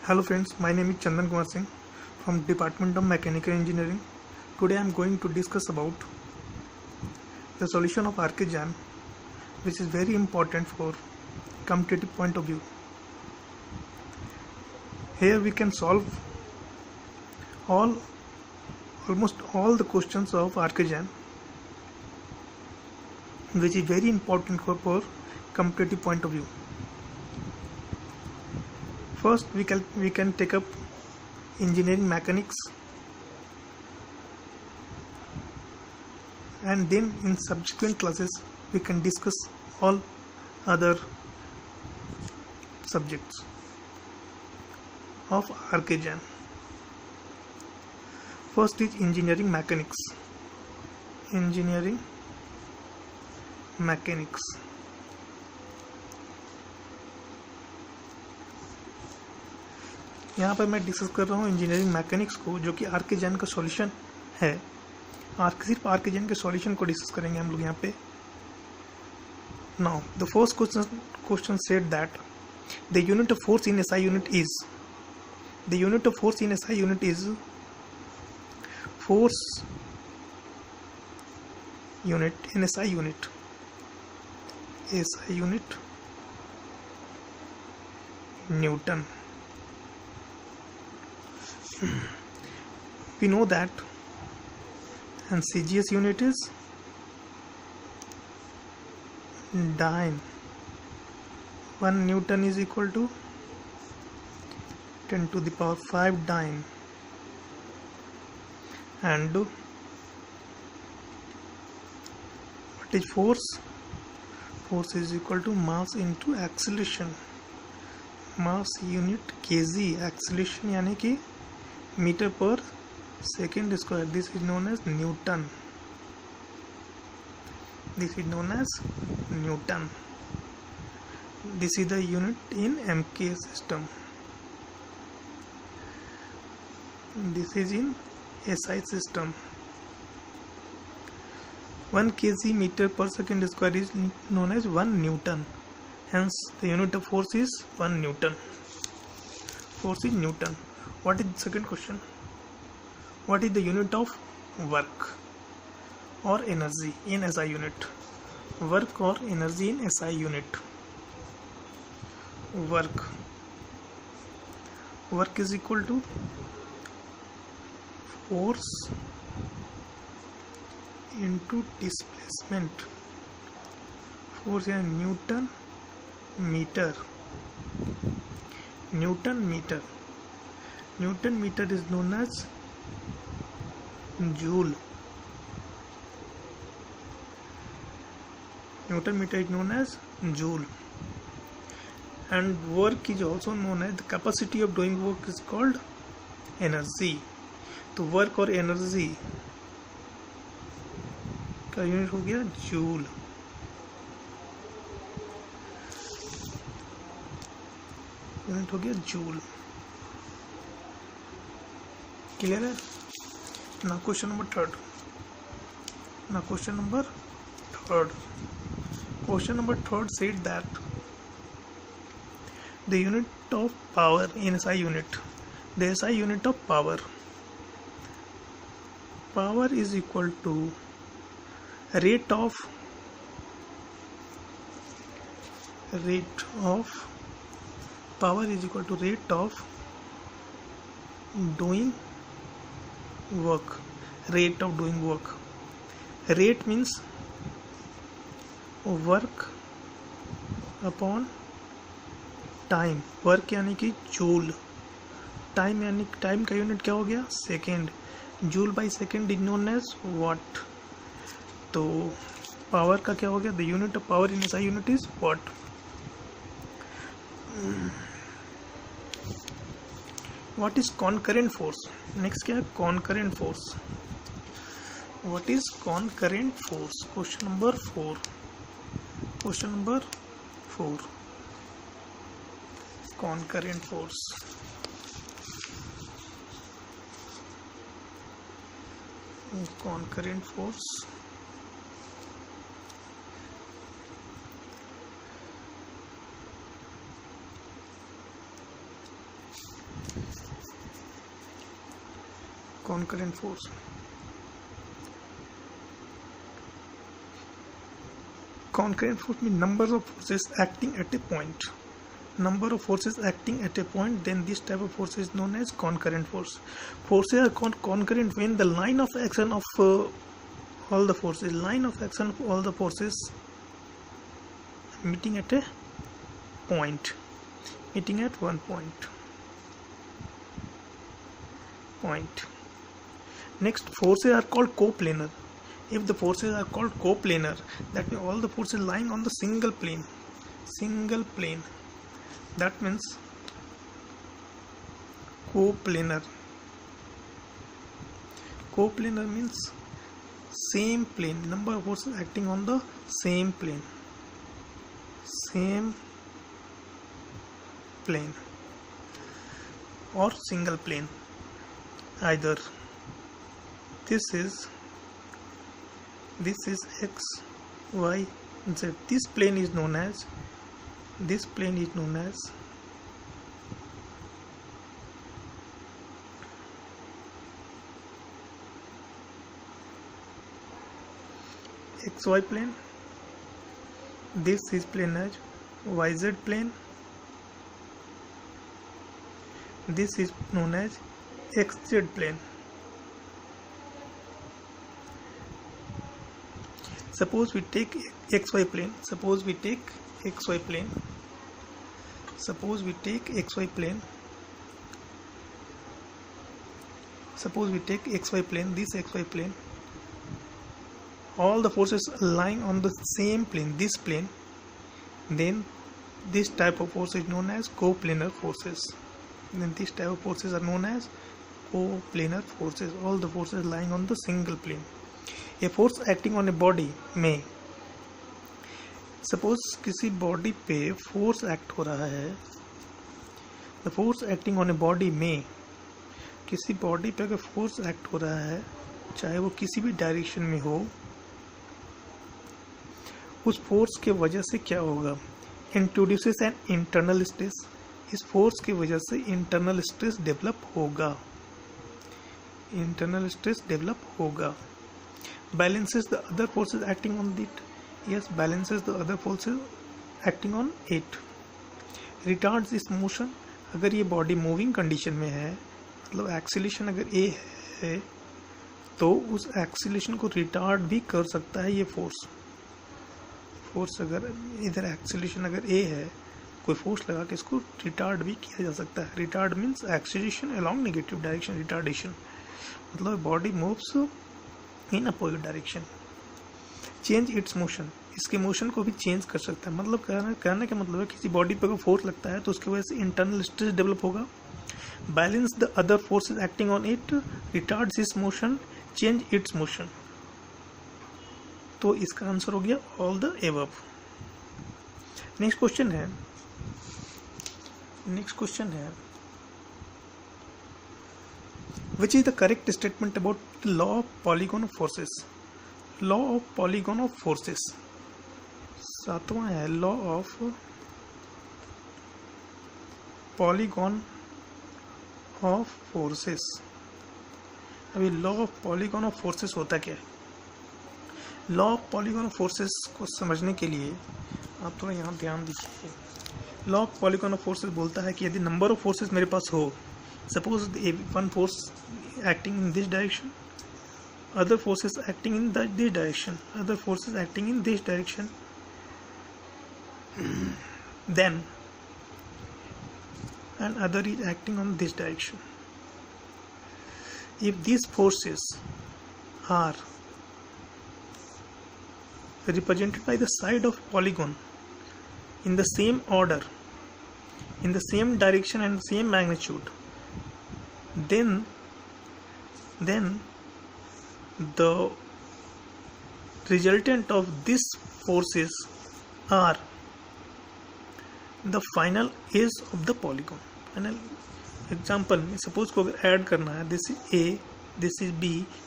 Hello friends, my name is Chandan Kumar Singh from Department of Mechanical Engineering. Today I am going to discuss about the solution of Archijan, which is very important for competitive point of view. Here we can solve almost all the questions of Archijan, which is very important for competitive point of view. First we can take up engineering mechanics, and then in subsequent classes we can discuss all other subjects of Archijan. First is engineering mechanics. Engineering mechanics. यहाँ पर मैं discuss कर रहा हूँ engineering mechanics को, जो कि आर्किजन का सॉल्यूशन है। सिर्फ आर्किजन के सॉल्यूशन को डिस्कस करेंगे हम लोग यहाँ पे। Now the first question said that the unit of force in SI unit is force unit in SI unit Newton. We know that, and CGS unit is dyne. 1 Newton is equal to 10 to the power 5 dyne, and what is force? Force is equal to mass into acceleration. Mass unit kg, acceleration यानी कि metre पर second square. This is known as newton. This is the unit in MK system. This is in SI system. 1 kg meter per second square is known as 1 Newton. Hence the unit of force is 1 Newton. Force is Newton. What is the second question? What is the unit of work or energy in SI unit? Work or energy in SI unit. Work is equal to force into displacement. Force is Newton meter. Newton meter is known as joule. Newton meter is known as joule. And work is also known as the capacity of doing work is called energy. तो work और energy का unit हो गया joule. Unit हो गया joule. Clear है? Now question number third. Question number third said that the unit of power in SI unit. The SI unit of power is equal to rate of power is equal to rate of doing work. Rate of doing work. Rate means work upon time. Work यानी कि जूल. Time यानी time का unit क्या हो गया? Second. Joule by second is known as watt. तो power का क्या हो गया? The unit of power in SI unit is watt. What is concurrent force? Next क्या है? Concurrent force. What is concurrent force? Question number 4. Concurrent force. concurrent force. Concurrent force means number of forces acting at a point. Number of forces acting at a point, then this type of force is known as concurrent force. Forces are concurrent when the line of action of all the forces meeting at a point, meeting at one point. Next, forces are called coplanar. If the forces are called coplanar, that means all the forces lying on the single plane. That means coplanar. Coplanar means same plane, number of forces acting on the same plane. Or single plane. Either this is x, y, z. This plane is known as xy plane. This is plane as yz plane. This is known as xz plane. Suppose we take xy plane. Suppose we take xy plane. This xy plane. All the forces lying on the same plane, this plane. Then this type of force is known as coplanar forces. All the forces lying on the single plane. A force acting on a body में, suppose किसी body पे force act हो रहा है. The force acting on a body में, किसी body पे अगर फोर्स एक्ट हो रहा है, चाहे वो किसी भी डायरेक्शन में हो, उस फोर्स के वजह से क्या होगा? Introduces an internal stress. इस फोर्स की वजह से इंटरनल स्ट्रेस डेवलप होगा. Balances the other forces acting on it. Yes, balances the other forces acting on it. Retards its motion. अगर ये बॉडी मूविंग कंडीशन में है, मतलब एक्सीलेशन अगर A है, तो उस एक्सीलेशन को रिटार्ड भी कर सकता है ये फोर्स अगर इधर एक्सीलेशन अगर A है, कोई फोर्स लगा के इसको रिटार्ड भी किया जा सकता है. Retard means acceleration along negative direction. Retardation मतलब body moves in opposite direction. Change its motion. इसके मोशन को भी चेंज कर सकता है. मतलब कहने का मतलब है किसी बॉडी पे अगर फोर्स लगता है तो उसकी वजह से इंटरनल स्ट्रेस डेवलप होगा. Balance the other forces acting on it, retards it's motion, change its motion. तो इसका आंसर हो गया all the above. Next question है which is the correct statement about the law of polygon of forces. सातवां है law of polygon of forces. अभी law of polygon of forces होता क्या है? law of polygon of forces को समझने के लिए आप थोड़ा यहाँ ध्यान दीजिए. law of polygon of forces बोलता है कि यदि नंबर ऑफ फोर्सेस मेरे पास हो, suppose one force acting in this direction, other forces acting in this direction, other forces acting in this direction, then another is acting on this direction. If these forces are represented by the side of polygon in the same order, in the same direction and same magnitude, then the resultant of these forces are the final edge of the polygon. Final example में suppose को अगर add करना है, this is A, this is B,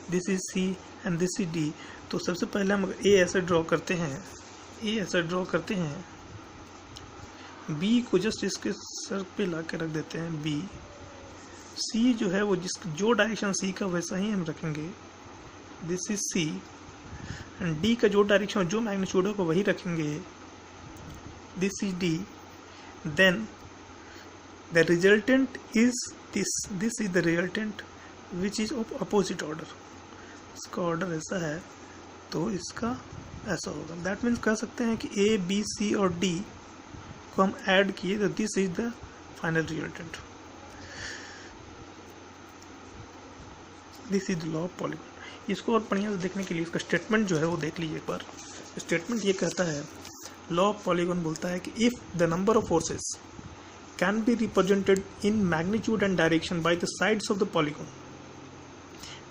this is C and this is D, तो सबसे पहले हम अगर A ऐसे ड्रॉ करते हैं, B को जस्ट इसके सर पे ला के रख देते हैं B, सी जो है वो जो डायरेक्शन सी का वैसा ही हम रखेंगे, this is C, and D का जो डायरेक्शन जो मैग्नीट्यूड होगा वही रखेंगे, this is D, then the resultant is this is the resultant which is of opposite order, इसका ऑर्डर ऐसा है तो इसका ऐसा होगा। दैट मीन्स कह सकते हैं कि ए बी सी और डी को हम ऐड किए तो this is the final resultant, this is law of polygon. इसको और बढ़िया से देखने के लिए इसका स्टेटमेंट जो है वो देख लीजिए एक बार। स्टेटमेंट ये कहता है, लॉ ऑफ पॉलीगॉन बोलता है कि if the number of forces can be represented in magnitude and direction by the sides of the polygon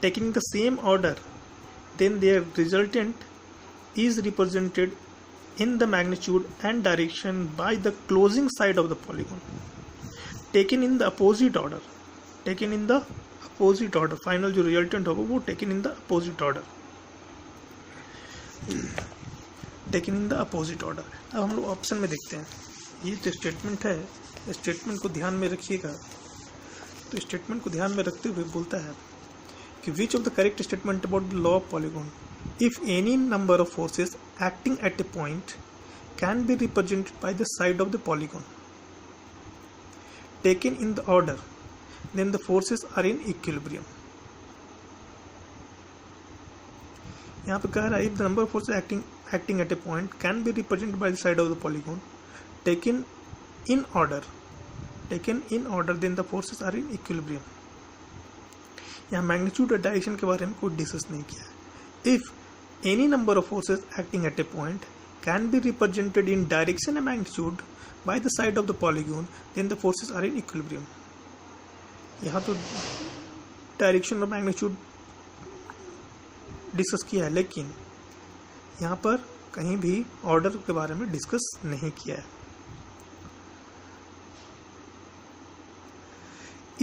taking the same order, then their resultant is represented in the magnitude and direction by the closing side of the polygon taken in the opposite order, taken in the opposite order, final जो resultant होगा वो taken in the opposite order, taken in the opposite order। अब हम लोग option में देखते हैं, ये जो स्टेटमेंट है स्टेटमेंट को ध्यान में रखिएगा। तो स्टेटमेंट को ध्यान में रखते हुए बोलता है कि which of the correct statement about the law of polygon, if any number of forces acting at a point can be represented by the side of the polygon taken in the order, then the forces are in equilibrium। यहाँ पे कह रहा है if the number of forces acting at a point can be represented by the side of the polygon taken in order, then the forces are in equilibrium। यहाँ magnitude और direction के बारे में कोई डिस्कस नहीं किया है। If any number of forces acting at a point can be represented in direction and magnitude by the side of the polygon, then the forces are in equilibrium. यहाँ तो डायरेक्शन और मैग्नीट्यूड डिस्कस किया है, लेकिन यहाँ पर कहीं भी ऑर्डर के बारे में डिस्कस नहीं किया है।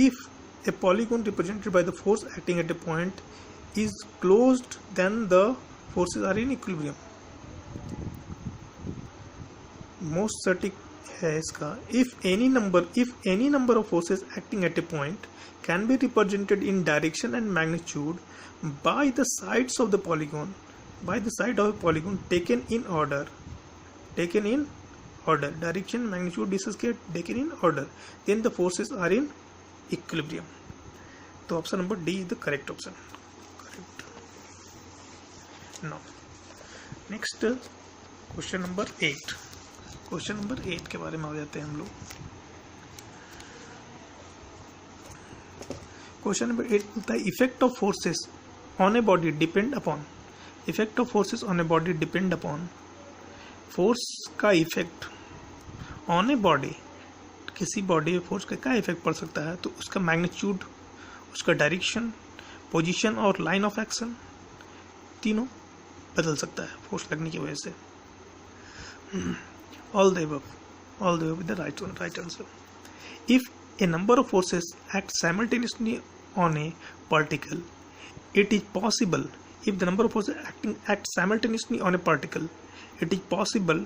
If a polygon represented by the force acting at a point is closed, then the forces are in equilibrium। most static है इसका, if any number of forces acting at a point can be represented in direction and magnitude by the sides of the polygon, taken in order, direction magnitude discuss के taken in order, then the forces are in equilibrium. तो option number D is the correct option. Correct. Now next question number 8। Question number 8 के बारे में आ जाते हैं हम लोग। Question number 8 बोलता है effect of forces on a body depend upon, effect of forces on a body depend upon, force का इफेक्ट ऑन ए बॉडी, किसी बॉडी में फोर्स का क्या इफेक्ट पड़ सकता है, तो उसका मैग्नीट्यूड, उसका डायरेक्शन, पोजीशन और लाइन ऑफ एक्शन तीनों बदल सकता है फोर्स लगने की वजह से। All the above the right answer. If A number of forces act simultaneously on a particle, it is possible, if the number of forces act simultaneously on a particle, it is possible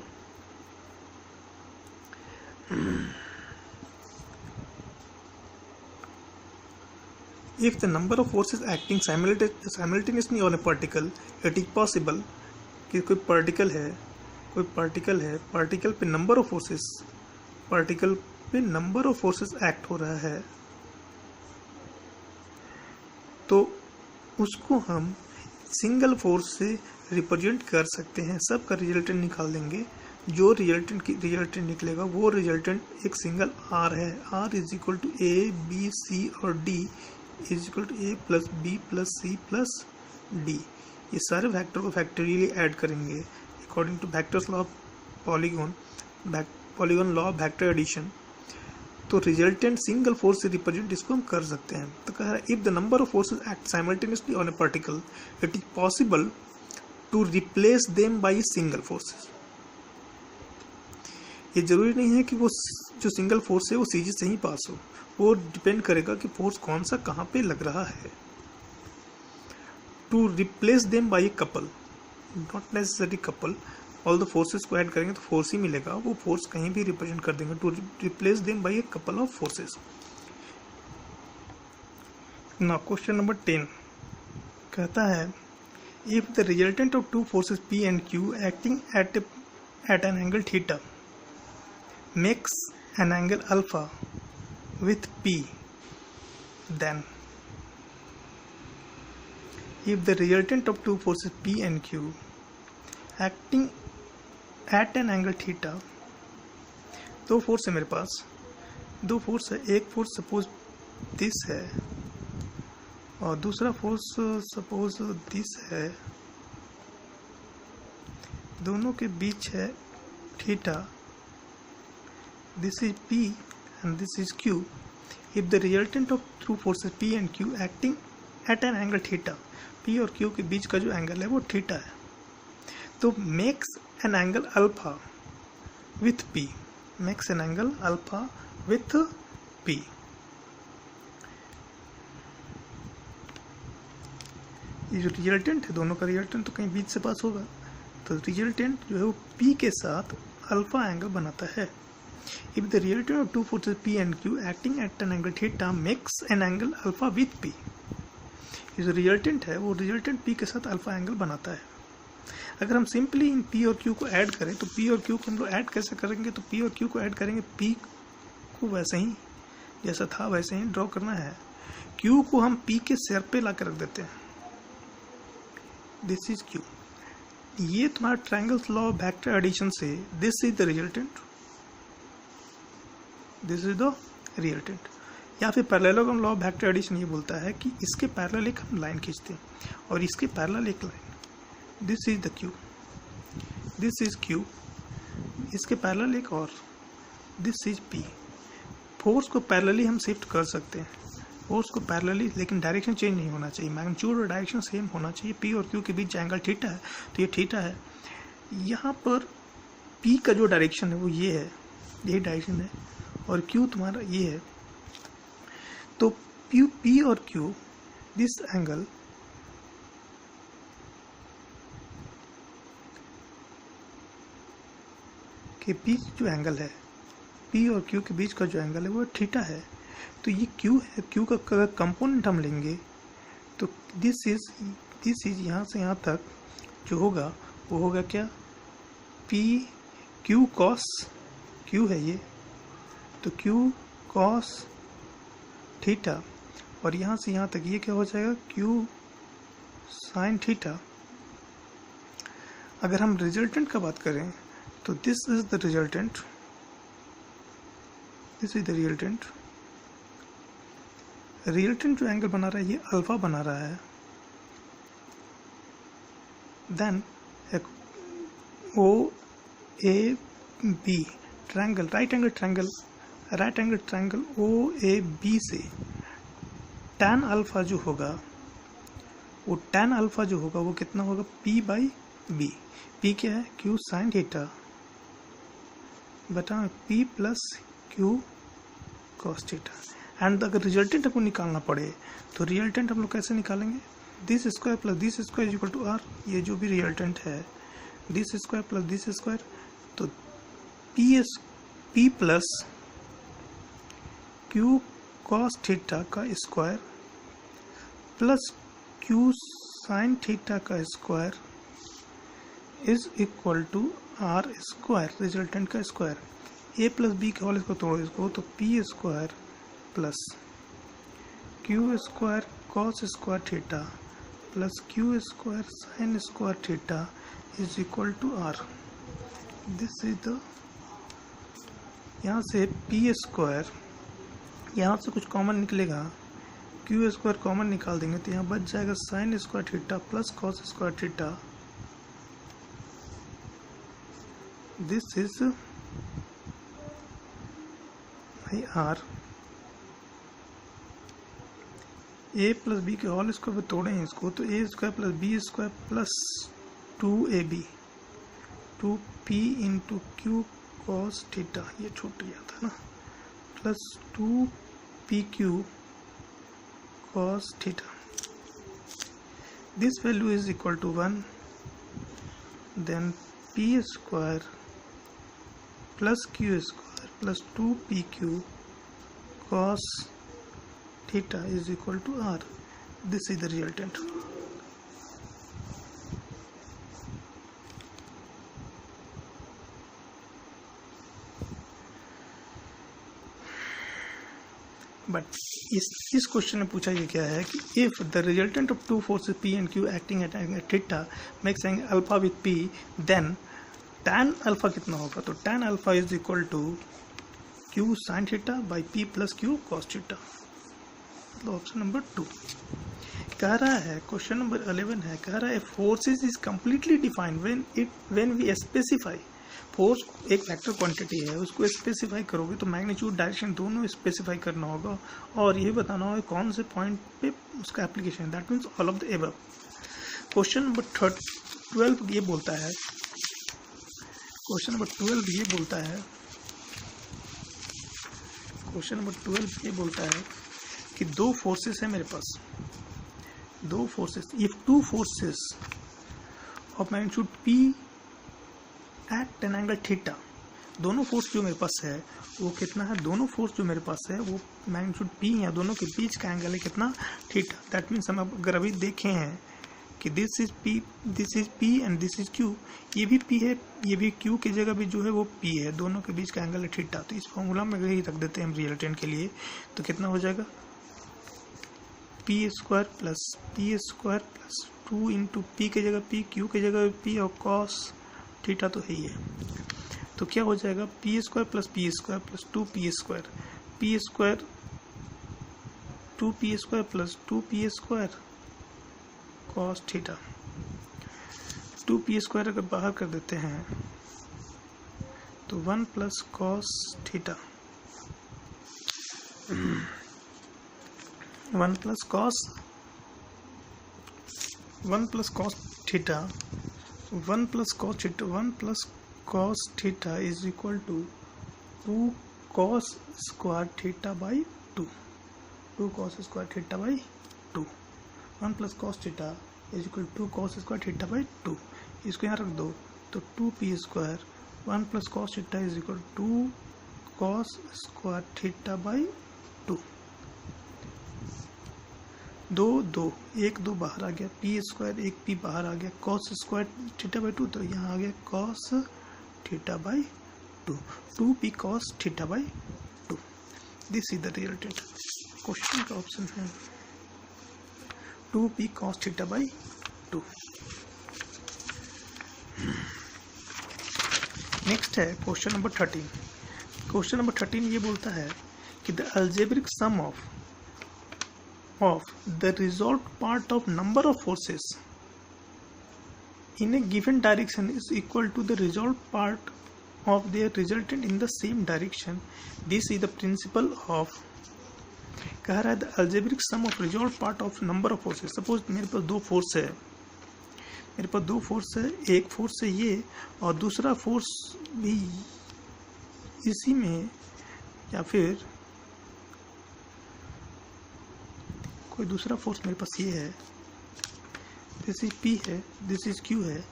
if the number of forces acting simultaneously on a particle, it is possible कि कोई particle है, particle पे number of forces act हो रहा है, तो उसको हम सिंगल फोर्स से रिप्रेजेंट कर सकते हैं। सब का रिजल्टेंट निकाल देंगे, जो रिजल्टेंट निकलेगा वो रिजल्टेंट एक सिंगल आर है। R is equal to A B C और D is equal to A plus B plus C plus D. ये सारे फैक्टर को फैक्टोरियली ऐड करेंगे according to vectors law of polygon law of vector addition, तो resultant single force से represent इसको हम कर सकते हैं। तो कह रहा है if the number of forces act simultaneously on a particle, it is possible to replace them by single forces. ये जरूरी नहीं है कि वो जो सिंगल फोर्स है वो सीधे से ही पास हो, वो डिपेंड करेगा कि फोर्स कौन सा कहाँ पे लग रहा है। To replace them by a couple, not necessary couple, all the forces को ऐड करेंगे तो फोर्स ही मिलेगा, वो फोर्स कहीं भी रिप्रेजेंट कर देंगे। To replace them by a couple of forces, Now question number 10 कहता है if the resultant of two forces P and Q acting at an angle theta makes an angle alpha with P, then if the resultant of two forces P and Q acting at an angle theta, दो force है मेरे पास, दो force है, एक force suppose this है और दूसरा फोर्स सपोज दिस है, दोनों के बीच है theta, this is P and this is Q. If the resultant of two forces P and Q acting at an angle theta, P और Q के बीच का जो एंगल है वो थीटा है, तो makes an angle alpha with P, makes an angle alpha with P. ये जो रिजल्टेंट है, दोनों का रिजल्टेंट तो कहीं बीच से पास होगा, तो रिजल्टेंट जो है वो P के साथ अल्फा एंगल बनाता है. If the resultant of two forces P and Q acting at an angle theta makes an angle alpha with P, ये जो रिजल्टेंट है वो रिजल्टेंट P के साथ अल्फा एंगल बनाता है. अगर हम सिंपली इन P और Q को ऐड करें तो P और Q को हम लोग ऐड कैसे करेंगे, तो P और Q को ऐड करेंगे, P को वैसे ही जैसा था वैसे ही ड्रॉ करना है, Q को हम P के सिर पे ला कर रख देते हैं, दिस इज Q. ये तुम्हारा triangles law of vector addition से this is the resultant, this is the resultant. या फिर parallelogram law of vector addition ये बोलता है कि इसके पैरेलल एक हम लाइन खींचते हैं और इसके पैरेलल एक line, this is the Q, this is Q, इसके पैरेलल एक और, दिस इज P. फोर्स को पैरेलली हम शिफ्ट कर सकते हैं, फोर्स को पैरेलली, लेकिन डायरेक्शन चेंज नहीं होना चाहिए, मैग्नीट्यूड और डायरेक्शन सेम होना चाहिए. P और Q के बीच एंगल थीटा है तो ये थीटा है. यहाँ पर P का जो डायरेक्शन है वो ये है, यही डायरेक्शन है, और Q तुम्हारा ये है, तो P और Q दिस एंगल के बीच जो एंगल है, P और Q के बीच का जो एंगल है वो थीटा है. तो ये Q है, Q का अगर कंपोनेंट हम लेंगे तो दिस इज यहाँ से यहाँ तक जो होगा वो होगा क्या, P Q cos Q है ये, तो Q cos थीटा, और यहाँ से यहाँ तक ये क्या हो जाएगा, Q sin थीटा. अगर हम रिजल्टेंट का बात करें तो this is the resultant, this is the resultant. Resultant जो एंगल बना रहा है ये अल्फा बना रहा है. Then O A B triangle, right angle triangle O A B से tan अल्फा जो होगा वो tan अल्फा जो होगा वो कितना होगा, P बाई बी. P क्या है, Q साइन थीटा बटा P plus Q cos theta. And अगर रिजल्टेंट हमको निकालना पड़े तो रिजल्टेंट हम लोग कैसे निकालेंगे, this square plus this square is equal to R. ये जो भी रिजल्टेंट है this square plus this square, तो P plus Q cos theta का square plus Q sin theta का square is equal to R square, resultant का square. A plus B के whole इसको तोड़ो इसको, तो P square plus Q square cos square theta plus Q square sin square theta is equal to R. This is the, यहाँ से P square, यहाँ से कुछ कॉमन निकलेगा, Q स्क्वायर कॉमन निकाल देंगे तो यहाँ बच जाएगा sin square theta plus cos square theta. This is R. A plus B के होल स्क्वायर पे तोड़े हैं इसको, तो A square plus B square plus 2ab 2p into Q cos theta, ये छूट गया था ना, plus 2pq cos theta. This value is equal to 1. Then P square plus Q square plus 2pq cos theta is equal to r. This is the resultant. But इस question में पूछा ये क्या है कि if the resultant of two forces P and Q acting at angle theta makes angle alpha with P, then tan alpha कितना होगा? तो tan alpha is equal to Q sin theta by P plus Q cos theta. मतलब option number 2 कह रहा है. Question number 11 है, कह रहा है forces is completely defined when we specify. Force एक वेक्टर क्वांटिटी है, उसको स्पेसिफाई करोगे तो मैग्नीट्यूड डायरेक्शन दोनों स्पेसिफाई करना होगा और ये बताना होगा कौन से पॉइंट पे उसका एप्लीकेशन है. That means all of the above. Question number 12 ये बोलता है, क्वेश्चन नंबर 12 ये बोलता है, क्वेश्चन नंबर 12 ये बोलता है कि दो फोर्सेस है मेरे पास, दो forces. If two forces of magnitude P at an angle theta, दोनों फोर्स जो मेरे पास है वो कितना है? दोनों फोर्स जो मेरे पास है वो मैग्नीट्यूड P है, दोनों के बीच का एंगल है कितना? थीटा. दैट मीन्स हम अगर अभी देखें हैं कि this is P and this is Q, ये भी P है, ये भी Q की जगह भी जो है वो P है, दोनों के बीच का एंगल है थीटा. तो इस फॉर्मूला में ही रख देते हैं हम रिजल्टेंट के लिए. तो कितना हो जाएगा? P square plus 2 into P की जगह P, Q की जगह P और cos थीटा तो है ही है. तो क्या हो जाएगा? P square plus 2P square, P square 2P square plus 2P square cos theta. 2P square अगर बाहर कर देते हैं तो 1 plus cos theta, 1 plus cos theta, 1 plus cos theta is equal to 2 cos square theta by 2. 2 cos square theta by 2. 1 plus cos theta is equal to 2 cos square theta by 2. इसको यहाँ रख दो तो 2P square 1 plus cos theta is equal to 2 cos square theta by 2. 2 1 2 बाहर आ गया, P square 1 P बाहर आ गया, cos square theta by 2, तो यहाँ आ गया cos theta by 2. 2P cos theta by 2. This is the resultant. Question का option है 2P cos theta by 2. Next है क्वेश्चन नंबर 13. क्वेश्चन नंबर 13 ये बोलता है कि the algebraic sum of the resolved part of number of forces in a given direction is equal to the resolved part of their resultant in the same direction. This is the principle of. कह रहा है the algebraic sum of resolved part of number of forces. Suppose मेरे पास दो force है, मेरे पास दो फोर्स है, एक फोर्स है ये और दूसरा फोर्स भी इसी में, या फिर कोई दूसरा फोर्स मेरे पास ये है, दिस इज P है, दिस इज Q है.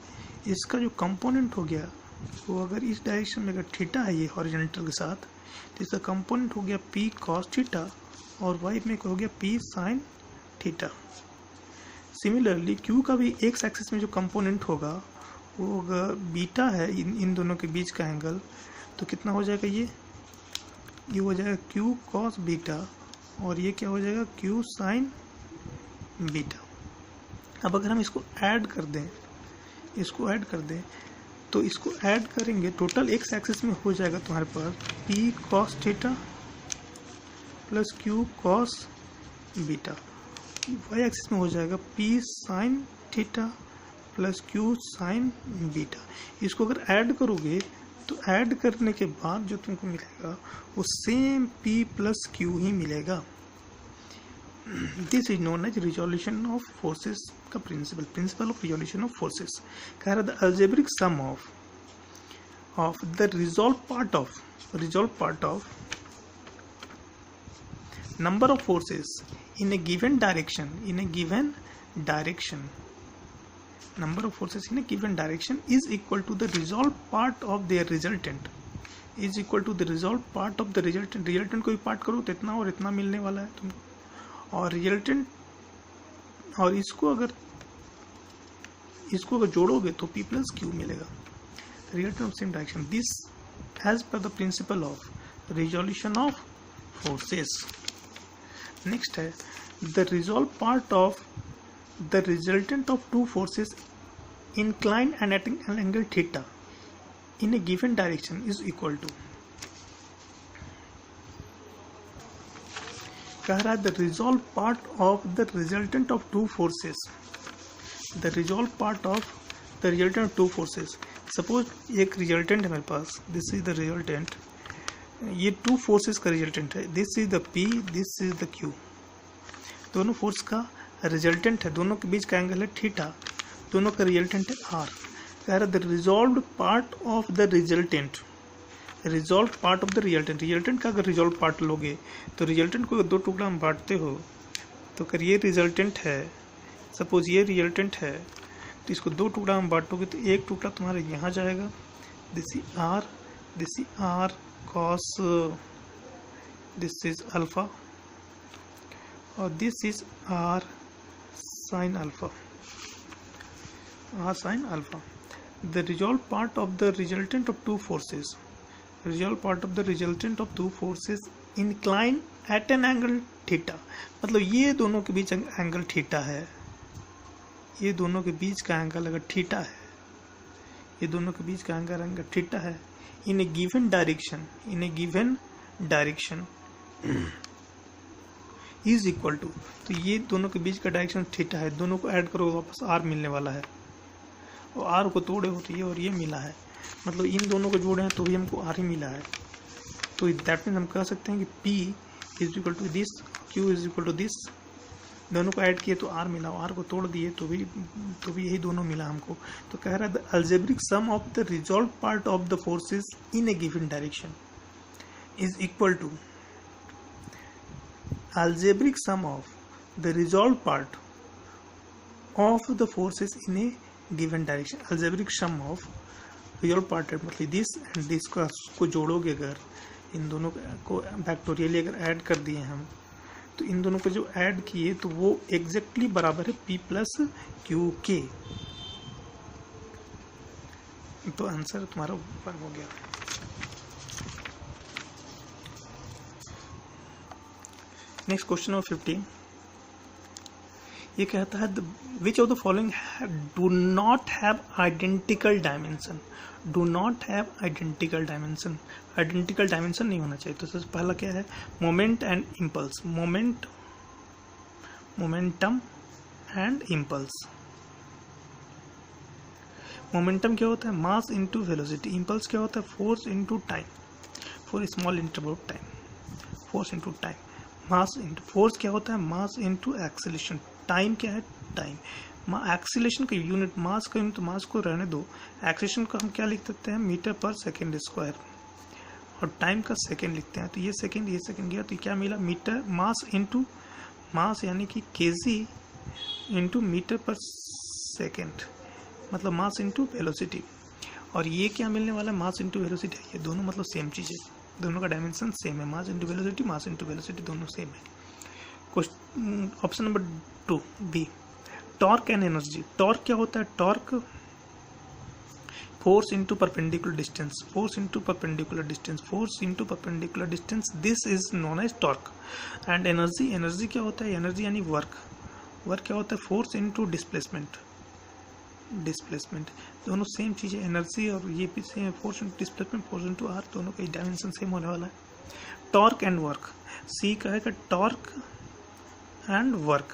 इसका जो कंपोनेंट हो गया वो अगर इस डायरेक्शन में अगर थीटा है ये हॉरिजॉन्टल के साथ, तो इसका कंपोनेंट हो गया P cos थीटा और y में हो गया P sin theta. Similarly Q का भी एक्स एक्सिस में जो कंपोनेंट होगा वो अगर बीटा है इन दोनों के बीच का एंगल, तो कितना हो जाएगा? ये हो जाएगा Q cos बीटा और ये क्या हो जाएगा? Q sin beta. अब अगर हम इसको ऐड कर दें, इसको ऐड कर दें तो इसको ऐड करेंगे टोटल एक्स एक्सिस में हो जाएगा तुम्हारे पास P cos theta plus Q cos beta. Y axis में हो जाएगा P sin theta plus Q sin beta. इसको अगर ऐड करोगे तो ऐड करने के बाद जो तुमको मिलेगा वो सेम P प्लस Q ही मिलेगा. This is known as resolution of forces का principle of resolution of forces. कह रहा है the algebraic sum of the resolve part of number of forces in a given direction, number of forces in a given direction is equal to the resolved part of their resultant, is equal to the resolved part of the resultant. resultant को भी part करो तो इतना और इतना मिलने वाला है तुमको, और रिजल्टेंट, और इसको अगर जोड़ोगे तो P प्लस Q मिलेगा, resultant of same direction. This as per the principle of resolution of forces. Next है the resolve part of the resultant of two forces inclined and at an angle theta in a given direction is equal to, कह रहा है the resolved part of the resultant of two forces, the resolved part of the resultant of two forces। Suppose एक resultant है मेरे पास, this is the resultant, ये two forces का resultant है, this is the P, this is the Q, दोनों force का resultant है, दोनों के बीच का एंगल है थीटा, दोनों का रिजल्टेंट है R। कह रहा है the resolved part of the resultant, resolve part of the resultant, resultant का अगर रिजॉल्व पार्ट लोगे तो रिजल्टेंट को दो टुकड़ा में बांटते हो, तो अगर ये रिजल्टेंट है, सपोज ये रिजल्टेंट है, तो इसको दो टुकड़ा में बांटोगे तो एक टुकड़ा तुम्हारा यहाँ जाएगा, this is R cos, this is alpha, और this is R sine alpha, R sin alpha। The resolved part of the resultant of two forces, resolved part of the resultant of two forces inclined at an angle theta, मतलब ये दोनों के बीच angle theta है, ये दोनों के बीच का angle अगर थीटा है, ये दोनों के बीच का एंगल थीटा है, in a given direction is equal to, तो ये दोनों के बीच का डायरेक्शन थीटा है, दोनों को ऐड करो वापस R मिलने वाला है, और R को तोड़े हो तो ये और ये मिला है, मतलब इन दोनों को जोड़े हैं तो भी हमको R ही मिला है, तो दैट मीन्स हम कह सकते हैं कि P is equal to this, Q is equal to this, दोनों को ऐड किए तो R मिला, R को तोड़ दिए तो भी यही दोनों मिला हमको। तो कह रहा है the algebraic sum of the resolve part of the forces in a given direction is equal to, algebraic sum of the resolved part of the forces in a given direction, algebraic sum of resolved part मतलब this and this को जोड़ोगे, अगर इन दोनों को फैक्टोरियली अगर add कर दिए हम, तो इन दोनों को जो ऐड किए तो वो एग्जैक्टली बराबर है P प्लस Q के, तो आंसर तुम्हारा ऊपर हो गया। नेक्स्ट क्वेश्चन नंबर 15, ये कहता है which of the following do not have identical dimension, do not have identical dimension, identical dimension नहीं होना चाहिए। तो सबसे पहला क्या है, moment and impulse, momentum and impulse. Momentum क्या होता है, मास इनटू वेलोसिटी, इम्पल्स क्या होता है, force into time, for small interval of time, force into time. Mass into force क्या होता है, मास इनटू एक्सीलरेशन, टाइम क्या है, टाइम। एक्सीलरेशन का यूनिट मास का यूनिट, मास को रहने दो, एक्सीलरेशन को हम क्या लिख सकते हैं, मीटर पर सेकेंड स्क्वायर, और टाइम का सेकेंड लिखते हैं। तो ये सेकेंड गया, तो क्या मिला, मीटर, मास इनटू मास यानी कि केजी इनटू मीटर पर सेकेंड, मतलब मास इनटू वेलोसिटी। और ये क्या मिलने वाला है, मास इनटू वेलोसिटी, ये दोनों मतलब सेम चीज है, दोनों का डायमेंशन सेम है, मास इनटू वेलोसिटी दोनों सेम है। Option number 2 B, torque and energy. Torque क्या होता है, torque force into perpendicular distance, force into perpendicular distance, this is known as torque. And energy क्या होता है, एनर्जी यानी वर्क क्या होता है, फोर्स इनटू डिस्प्लेसमेंट, दोनों सेम चीज है, एनर्जी और ये भी सेम है, force into displacement, force into R, दोनों का डायमेंशन सेम होने वाला है। टॉर्क एंड वर्क, सी कहेगा टॉर्क एंड वर्क,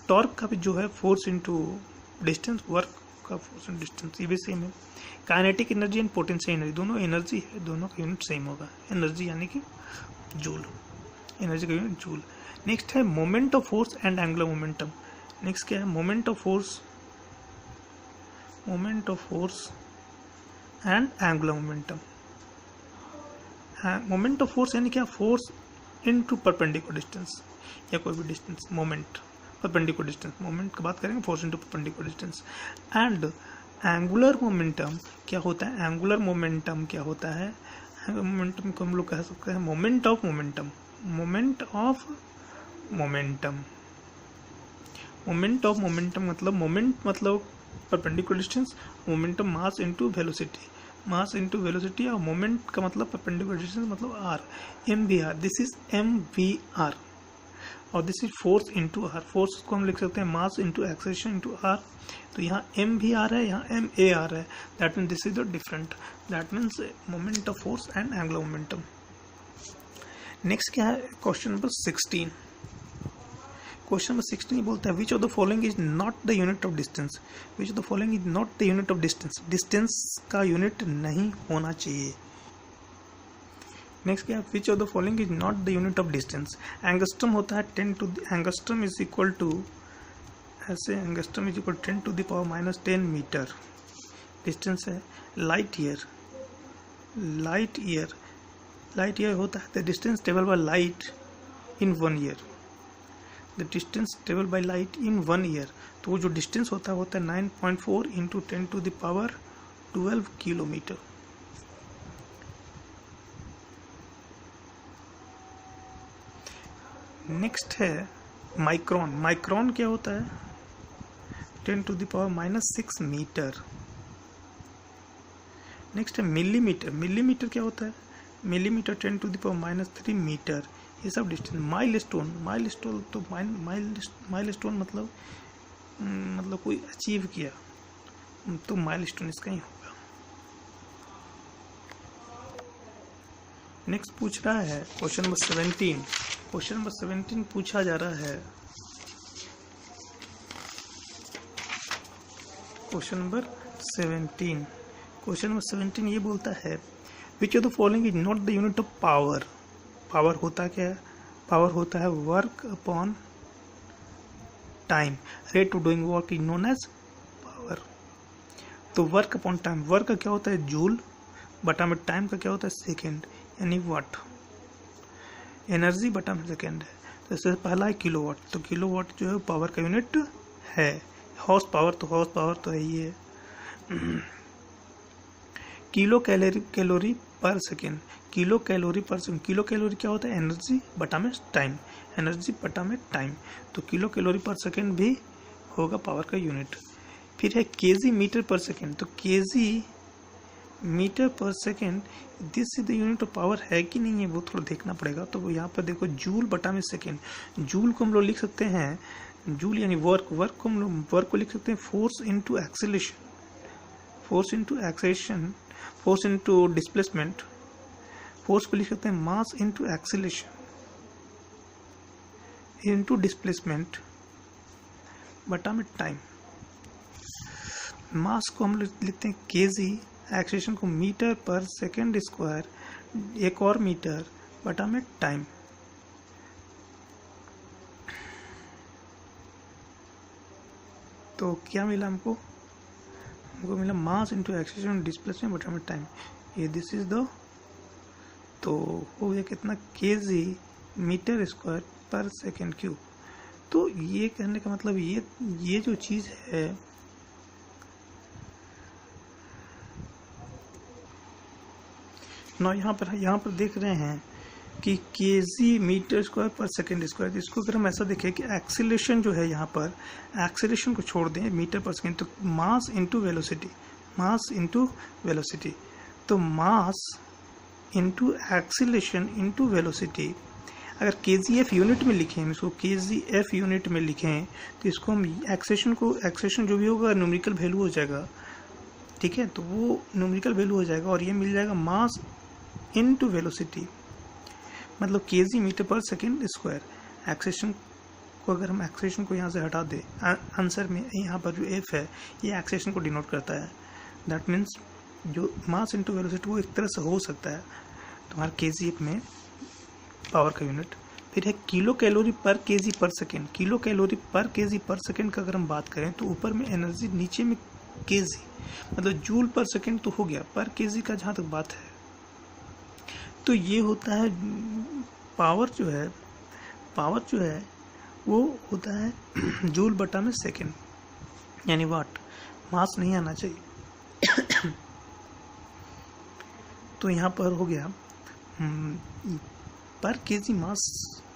टॉर्क का भी जो है फोर्स इनटू डिस्टेंस, वर्क का फोर्स इनटू डिस्टेंस, ये भी सेम है। Kinetic energy and potential energy, दोनों एनर्जी है, दोनों का यूनिट सेम होगा, एनर्जी यानी कि जूल, एनर्जी का यूनिट जूल। नेक्स्ट है moment of force and angular momentum. Next क्या है, moment of force and angular momentum. Moment of force यानी क्या, फोर्स इनटू परपेंडिकुलर डिस्टेंस या कोई भी distance, moment perpendicular distance, moment की बात करेंगे, force into perpendicular distance. And angular momentum क्या होता है, मोमेंटम को हम लोग कह सकते हैं moment of momentum. Moment of momentum, moment of momentum मतलब मोमेंट मतलब perpendicular distance, momentum mass into velocity, mass into velocity, और मोमेंट का मतलब परपेंडिकुलर डिस्टेंस मतलब R, M V R, this is M V R, और this is force into R. Force को हम लिख सकते हैं mass into acceleration into R. तो यहाँ एम भी आर है, यहाँ एम ए आर है, that means this is the different, that means moment of force and angular momentum. Next क्या है, क्वेश्चन नंबर 16। क्वेश्चन नंबर 16 बोलता है which of the following is not the unit of distance, which of the following is not the unit of distance, distance का unit नहीं होना चाहिए। Next क्या, which of the following is not the unit of distance, angstrom होता है 10 to angstrom is equal to, ऐसे angstrom is equal 10 to the power -10 metre distance है। Light year, light year, light year होता है the distance travel by light in 1 year, the distance travel by light in 1 year. तो वो जो distance होता है 9.4 into 10 to the power 12 kilometre. Next है micron, micron क्या होता है 10 to the power -6 metre. Next है मिलीमीटर, मिलीमीटर क्या होता है, millimetre 10 to the power -3 metre. ये सब डिस्टेंस। माइलस्टोन, माइलस्टोन तो माइलस्टोन मतलब कोई अचीव किया, तो माइलस्टोन इसका ही होगा। नेक्स्ट पूछ रहा है क्वेश्चन नंबर 17। क्वेश्चन नंबर 17 पूछा जा रहा है, क्वेश्चन नंबर 17, क्वेश्चन नंबर 17 ये बोलता है which of the following is not the unit of power. Power होता क्या है, पावर होता है work upon time, rate of doing work is known as power. तो वर्क अपॉन टाइम, वर्क का क्या होता है जूल, बटा में टाइम का क्या होता है सेकेंड यानी वाट, एनर्जी बटा में सेकेंड है। तो इससे पहला है किलोवाट, तो किलोवाट जो है पावर का यूनिट है। हॉर्स पावर, तो हॉर्स पावर तो है ही है। किलो कैलोरी पर सेकेंड, किलो कैलोरी पर सेकेंड, किलो कैलोरी क्या होता है एनर्जी बटा में टाइम, एनर्जी बटा में टाइम, तो किलो कैलोरी पर सेकेंड भी होगा पावर का यूनिट। फिर है केजी मीटर पर सेकेंड, तो केजी मीटर पर second this is the unit of power है कि नहीं है वो थोड़ा देखना पड़ेगा। तो यहाँ पर देखो जूल बटा में सेकेंड, जूल को हम लोग लिख सकते हैं, जूल यानी वर्क, वर्क को हम लोग वर्क को लिख सकते हैं force into acceleration, force into acceleration, force into displacement, force को लिख सकते हैं mass into acceleration into displacement बटा में टाइम। मास को हम लिखते हैं केजी, एक्सेलरेशन को मीटर पर सेकेंड स्क्वायर, एक और मीटर बटा में टाइम। तो क्या मिला हमको, हमको मिला मास इंटू एक्सेलरेशन डिस्प्लेसमेंट बटा में टाइम, ये दिस इज द, तो हो गया कितना केजी मीटर स्क्वायर पर सेकेंड क्यूब। तो ये कहने का मतलब ये जो चीज़ है ना, यहाँ पर देख रहे हैं कि केजी मीटर स्क्वायर पर सेकेंड स्क्वायर, इसको अगर हम ऐसा देखें कि एक्सीलरेशन जो है यहाँ पर, एक्सीलरेशन को छोड़ दें मीटर पर सेकेंड, तो mass into velocity, mass into velocity, तो mass into acceleration into velocity. अगर केजीएफ यूनिट में लिखें, इसको केजीएफ यूनिट में लिखें, तो इसको हम एक्सेलरेशन जो भी होगा न्यूमेरिकल वैल्यू हो जाएगा, ठीक है, तो वो न्यूमेरिकल वैल्यू हो जाएगा और ये मिल जाएगा मास इनटू वेलोसिटी, मतलब केजी मीटर पर सेकेंड स्क्वायर। एक्सेलरेशन को अगर हम एक्सेलरेशन को यहाँ से हटा दें, आंसर में यहाँ पर जो एफ है ये एक्सेलरेशन को डिनोट करता है, दैट मीन्स जो मास इनटू वेलोसिटी वो एक तरह से हो सकता है तुम्हारे केजीएफ में पावर का यूनिट। फिर है किलो कैलोरी पर केजी पर सेकेंड, किलो कैलोरी पर केजी पर सेकेंड का अगर हम बात करें तो ऊपर में एनर्जी, नीचे में केजी, मतलब जूल पर सेकेंड तो हो गया, पर केजी का जहाँ तक बात है तो ये होता है पावर जो है वो होता है जूल बटा में सेकेंड यानी वाट, मास नहीं आना चाहिए। तो यहाँ पर हो गया पर केजी मास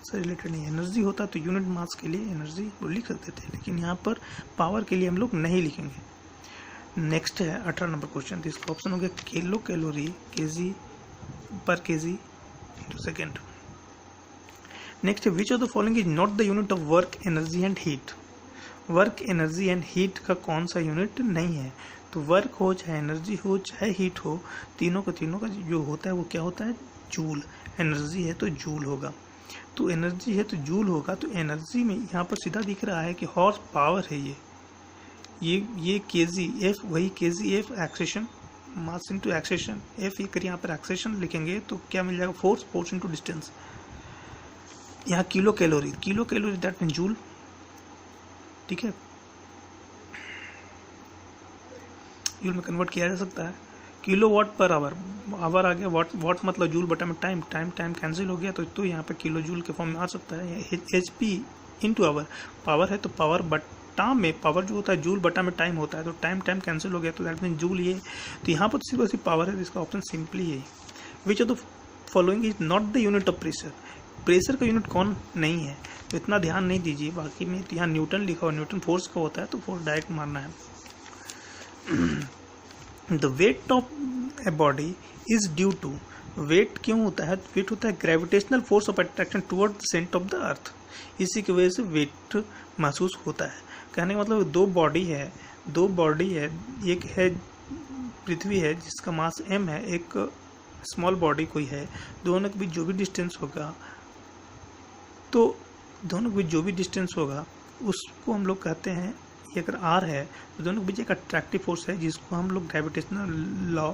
से रिलेटेड नहीं, एनर्जी होता तो यूनिट मास के लिए एनर्जी वो लिख सकते थे, लेकिन यहाँ पर पावर के लिए हम लोग नहीं लिखेंगे। नेक्स्ट है 18 नंबर क्वेश्चन। तो इसका ऑप्शन हो गया किलो कैलोरी केजी पर केजी इंटू सेकेंड। नेक्स्ट है which of the following is not the unit of work energy and heat. Work energy and heat का कौन सा यूनिट नहीं है? तो वर्क हो चाहे एनर्जी हो चाहे हीट हो, तीनों का जो होता है वो क्या होता है? जूल। एनर्जी है तो जूल होगा, तो एनर्जी है तो जूल होगा। तो एनर्जी में यहाँ पर सीधा दिख रहा है कि हॉर्स पावर है ये केजी एफ, वही kg F acceleration mass into acceleration F, ये कर यहाँ पर एक्सेशन लिखेंगे तो क्या मिल जाएगा? Force into distance. यहाँ kilo calorie that mean joule, ठीक है, जूल में कन्वर्ट किया जा सकता है। किलो वाट पर आवर आ गया, वाट मतलब जूल बटा में टाइम कैंसिल हो गया, तो यहाँ पे किलो जूल के फॉर्म में आ सकता है। H P into hour, power है तो पावर बटा में, पावर जो होता है जूल बटा में टाइम होता है, तो टाइम कैंसिल हो गया तो दैट मीन जूल ये, तो यहाँ पर सिर्फ ऐसी पावर है, इसका ऑप्शन सिंपली है। Which of the following is not the unit of pressure. Pressure का यूनिट कौन नहीं है, तो इतना ध्यान नहीं दीजिए। बाकी में यहाँ न्यूटन लिखा हुआ, न्यूटन फोर्स का होता है तो फोर्स डायरेक्ट मारना है। The weight of a body is due to, weight क्यों होता है? वेट होता है gravitational force of attraction toward the centre of the earth, इसी की वजह से वेट महसूस होता है। कहने का मतलब दो बॉडी है, एक है पृथ्वी है जिसका मास m है, एक स्मॉल बॉडी कोई है, दोनों के बीच जो भी डिस्टेंस होगा, तो दोनों के बीच जो भी डिस्टेंस होगा उसको हम लोग कहते हैं, ये अगर r है तो दोनों के बीच एक अट्रैक्टिव फोर्स है जिसको हम लोग gravitational law,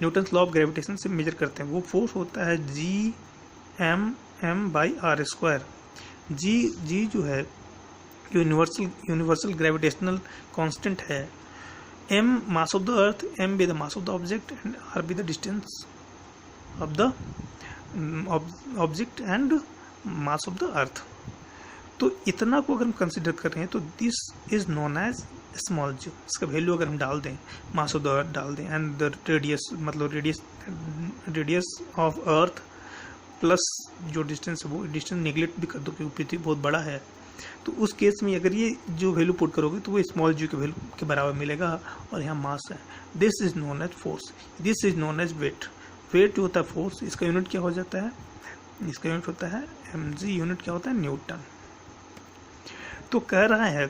Newton's law of gravitation से मेजर करते हैं। वो फोर्स होता है Gm/r²। जी जो है यूनिवर्सल ग्रेविटेशनल कांस्टेंट है। m mass of the earth, m be the mass of the object and r be the distance of the object and mass of the अर्थ। तो इतना को अगर हम कंसिडर कर रहे हैं तो this is known as small g. इसका वैल्यू अगर हम डाल दें, मास ऑफ द अर्थ डाल दें एंड द रेडियस, मतलब रेडियस ऑफ अर्थ प्लस जो डिस्टेंस है वो डिस्टेंस निगलेक्ट भी कर दो क्योंकि पृथ्वी बहुत बड़ा है, तो उस केस में अगर ये जो वैल्यू पुट करोगे तो वो स्मॉल जी के वैल्यू के बराबर मिलेगा, और यहाँ मास है। This is known as force, this is known as weight. Weight जो होता है फोर्स, इसका यूनिट क्या हो जाता है? इसका यूनिट होता है mg, यूनिट क्या होता है? न्यूटन। तो कह रहा है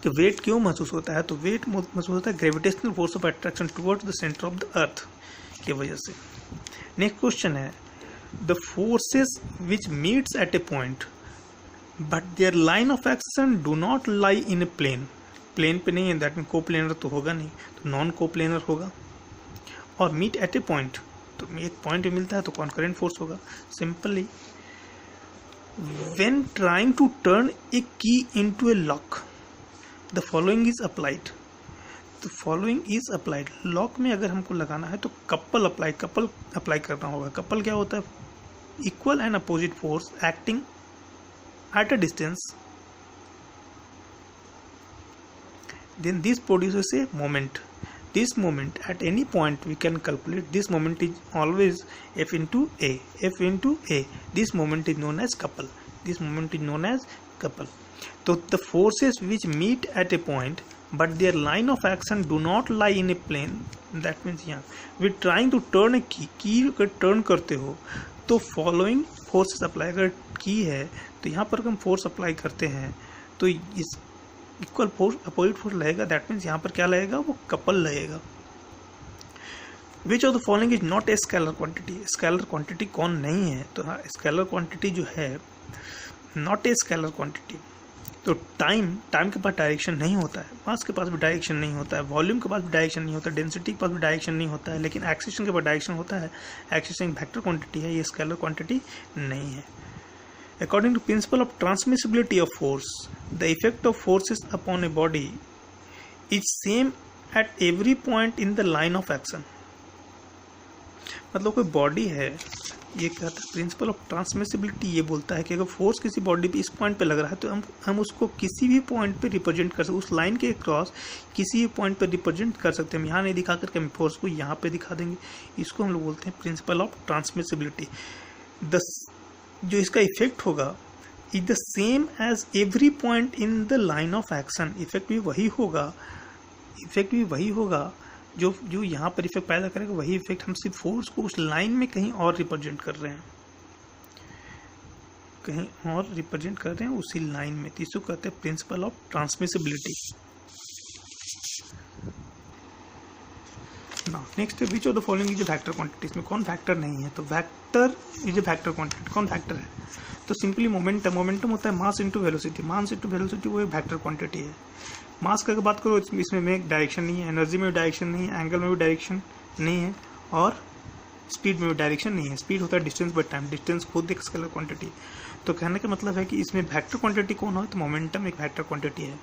कि वेट क्यों महसूस होता है? तो वेट महसूस होता है gravitational force of attraction towards the centre of the earth की वजह से। नेक्स्ट क्वेश्चन है the forces which meets at a point but their line of action do not lie in a plane. Plane पे नहीं है, that mean को planar तो होगा नहीं, तो नॉन को प्लेनर होगा। और मीट एट ए पॉइंट, तो एक पॉइंट पे मिलता है तो कॉन्करेंट फोर्स होगा। Simply when trying to turn a key into a lock the following is applied। तो following is applied, लॉक में अगर हमको लगाना है तो कपल अप्लाई करना होगा। कपल क्या होता है? Equal and opposite force acting at a distance, then this produces a moment। This moment at any point we can calculate, this moment is always F into A, this moment is known as couple, So the forces which meet at a point but their line of action do not lie in a plane, that means यहाँ we trying to turn a key अगर turn करते हो तो following forces apply। अगर की है तो यहाँ पर हम फोर्स अप्लाई करते हैं तो इस इक्वल फोर्स अपोजिट फोर्स लगेगा, दैट मीन्स यहाँ पर क्या लगेगा? वो कपल लगेगा। विच of the following is not a scalar quantity. Scalar quantity कौन नहीं है? तो हाँ, स्केलर क्वांटिटी जो है नॉट ए स्केलर क्वांटिटी। तो टाइम के पास डायरेक्शन नहीं होता है, मास के पास भी डायरेक्शन नहीं होता है, वॉल्यूम के पास भी डायरेक्शन नहीं होता है, डेंसिटी के पास भी डायरेक्शन नहीं होता है, लेकिन एक्सेशन के पास डायरेक्शन होता है। एक्सेशन वेक्टर क्वांटिटी है, ये स्केलर क्वांटिटी नहीं है। According to principle of transmissibility of force, the effect of forces upon a body is same at every point in the line of action। मतलब कोई body है ये कहता है प्रिंसिपल ऑफ ट्रांसमिसिबिलिटी, ये बोलता है कि अगर फोर्स किसी बॉडी पे इस पॉइंट पे लग रहा है तो हम उसको किसी भी पॉइंट पे रिप्रेजेंट कर सकते, उस लाइन के क्रॉस किसी भी पॉइंट पे रिप्रेजेंट कर सकते हैं। हम यहाँ नहीं दिखा करके हम फोर्स को यहाँ पे दिखा देंगे। इसको हम लोग बोलते हैं प्रिंसिपल ऑफ ट्रांसमिसिबिलिटी। जो इसका इफेक्ट होगा is the same as every point in the line of action. Effect भी वही होगा जो यहाँ पर इफेक्ट पैदा करेगा, वही इफेक्ट हम सिर्फ फोर्स को उस लाइन में कहीं और रिप्रेजेंट कर रहे हैं, उसी लाइन में। तो इसको कहते हैं principle of transmissibility. Next which of the following is a vector quantity. इसमें कौन वेक्टर नहीं है? तो vector is a vector quantity. कौन वेक्टर है? तो सिंपली मोमेंटम होता है मास इंटू वेलोसिटी। वो एक वेक्टर क्वांटिटी है। मास का अगर बात करो इसमें में डायरेक्शन नहीं है, एनर्जी में भी डायरेक्शन नहीं है, एंगल में भी डायरेक्शन नहीं है, और स्पीड में भी डायरेक्शन नहीं है। स्पीड होता है डिस्टेंस बाय टाइम, डिस्टेंस खुद एक स्केलर क्वांटिटी। तो कहने का मतलब है कि इसमें वेक्टर क्वांटिटी कौन हो? तो मोमेंटम एक वेक्टर क्वांटिटी है।